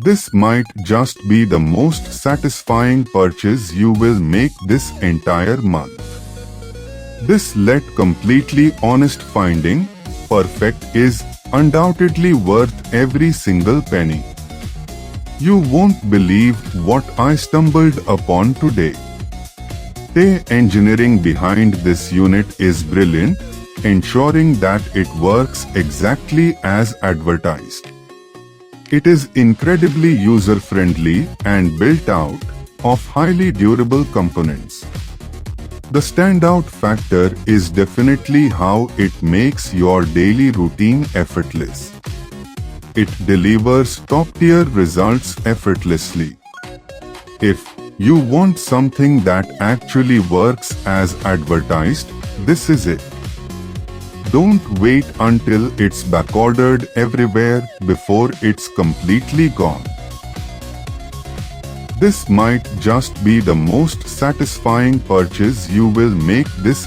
This might just be the most satisfying purchase you will make this entire month. This completely honest finding, perfect, is undoubtedly worth every single penny. You won't believe what I stumbled upon today. The engineering behind this unit is brilliant, ensuring that it works exactly as advertised. It is incredibly user-friendly and built out of highly durable components. The standout factor is definitely how it makes your daily routine effortless. It delivers top-tier results effortlessly. If you want something that actually works as advertised, this is it. Don't wait until it's backordered everywhere before it's completely gone. This might just be the most satisfying purchase you will make this